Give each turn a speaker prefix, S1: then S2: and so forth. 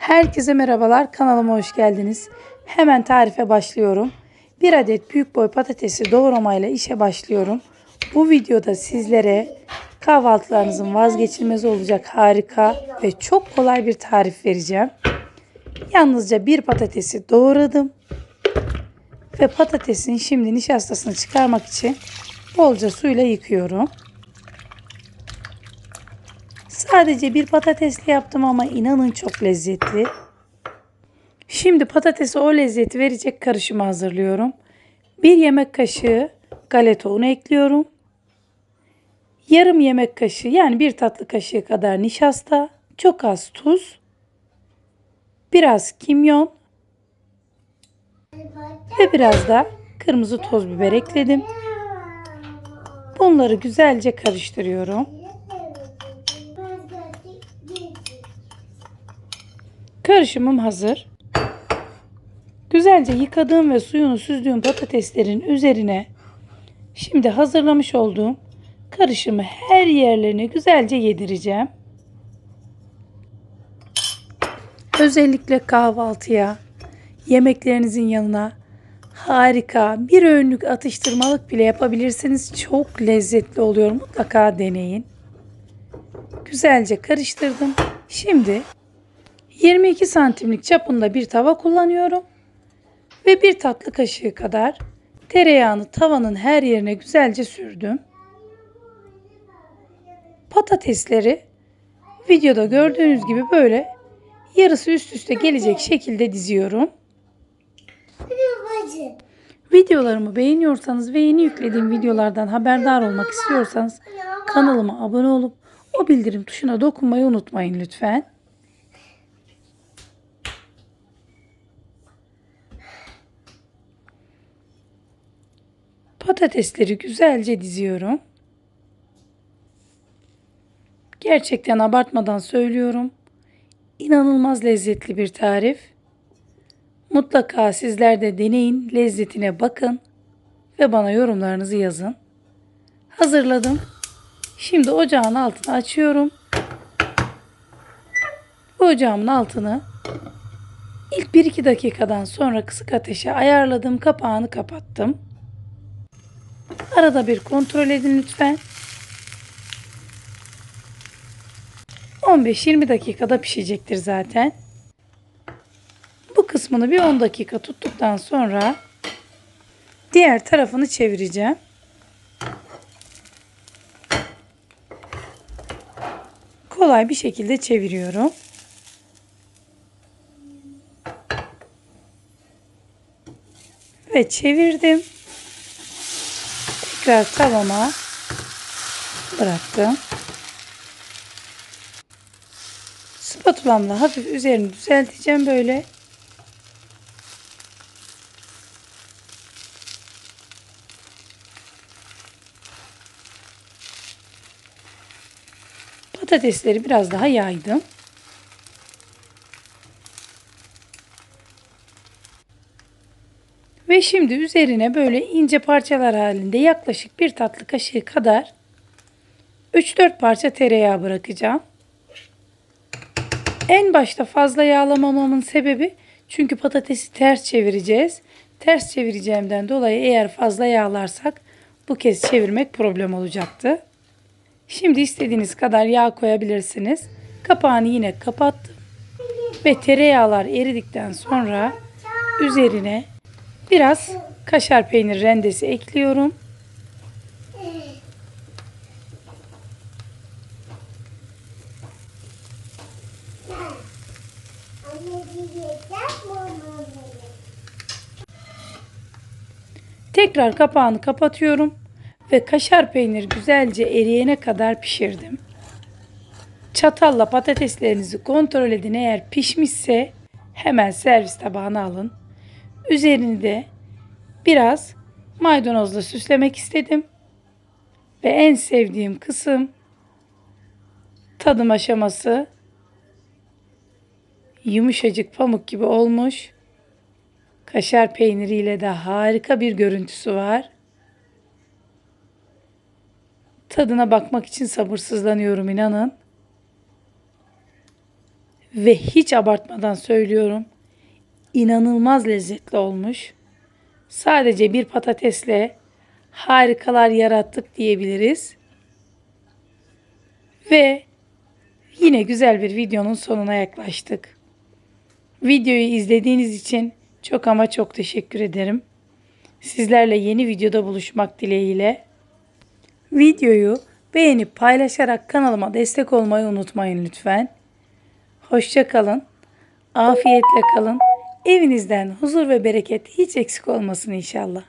S1: Herkese merhabalar, kanalıma hoş geldiniz. Hemen tarife başlıyorum. Bir adet büyük boy patatesi doğramayla işe başlıyorum. Bu videoda sizlere kahvaltılarınızın vazgeçilmezi olacak harika ve çok kolay bir tarif vereceğim. Yalnızca bir patatesi doğradım. Ve patatesin şimdi nişastasını çıkarmak için bolca suyla yıkıyorum. Sadece bir patatesli yaptım ama inanın çok lezzetli. Şimdi patatese o lezzeti verecek karışımı hazırlıyorum. 1 yemek kaşığı galeta unu ekliyorum. Yarım yemek kaşığı yani 1 tatlı kaşığı kadar nişasta, çok az tuz, biraz kimyon ve biraz da kırmızı toz biber ekledim. Bunları güzelce karıştırıyorum. Karışımım hazır. Güzelce yıkadığım ve suyunu süzdüğüm patateslerin üzerine şimdi hazırlamış olduğum karışımı her yerlerine güzelce yedireceğim. Özellikle kahvaltıya, yemeklerinizin yanına harika bir öğünlük atıştırmalık bile yapabilirsiniz. Çok lezzetli oluyor. Mutlaka deneyin. Güzelce karıştırdım. Şimdi 22 santimlik çapında bir tava kullanıyorum. Ve 1 tatlı kaşığı kadar tereyağını tavanın her yerine güzelce sürdüm. Patatesleri videoda gördüğünüz gibi böyle yarısı üst üste gelecek şekilde diziyorum. Videolarımı beğeniyorsanız ve yeni yüklediğim videolardan haberdar olmak istiyorsanız kanalıma abone olup o bildirim tuşuna dokunmayı unutmayın lütfen. Patatesleri güzelce diziyorum. Gerçekten abartmadan söylüyorum. İnanılmaz lezzetli bir tarif. Mutlaka sizler de deneyin, lezzetine bakın ve bana yorumlarınızı yazın. Hazırladım. Şimdi ocağın altını açıyorum. Bu ocağımın altını ilk 1-2 dakikadan sonra kısık ateşe ayarladım. Kapağını kapattım. Arada bir kontrol edin lütfen. 15-20 dakikada pişecektir zaten. Bu kısmını bir 10 dakika tuttuktan sonra diğer tarafını çevireceğim. Kolay bir şekilde çeviriyorum. Ve çevirdim. Tekrar tavama bıraktım. Spatulamla hafif üzerini düzelteceğim böyle. Patatesleri biraz daha yaydım. Ve şimdi üzerine böyle ince parçalar halinde yaklaşık 1 tatlı kaşığı kadar 3-4 parça tereyağı bırakacağım. En başta fazla yağlamamamın sebebi çünkü patatesi ters çevireceğiz. Ters çevireceğimden dolayı eğer fazla yağlarsak bu kez çevirmek problem olacaktı. Şimdi istediğiniz kadar yağ koyabilirsiniz. Kapağını yine kapattım. Ve tereyağlar eridikten sonra üzerine biraz kaşar peynir rendesi ekliyorum. Tekrar kapağını kapatıyorum ve kaşar peynir güzelce eriyene kadar pişirdim. Çatalla patateslerinizi kontrol edin, eğer pişmişse hemen servis tabağına alın. Üzerini de biraz maydanozla süslemek istedim. Ve en sevdiğim kısım tadım aşaması. Yumuşacık pamuk gibi olmuş. Kaşar peyniriyle de harika bir görüntüsü var. Tadına bakmak için sabırsızlanıyorum, inanın. Ve hiç abartmadan söylüyorum, inanılmaz lezzetli olmuş. Sadece bir patatesle harikalar yarattık diyebiliriz. Ve yine güzel bir videonun sonuna yaklaştık. Videoyu izlediğiniz için çok ama çok teşekkür ederim. Sizlerle yeni videoda buluşmak dileğiyle. Videoyu beğenip paylaşarak kanalıma destek olmayı unutmayın lütfen. Hoşça kalın. Afiyetle kalın. Evinizden huzur ve bereket hiç eksik olmasın inşallah.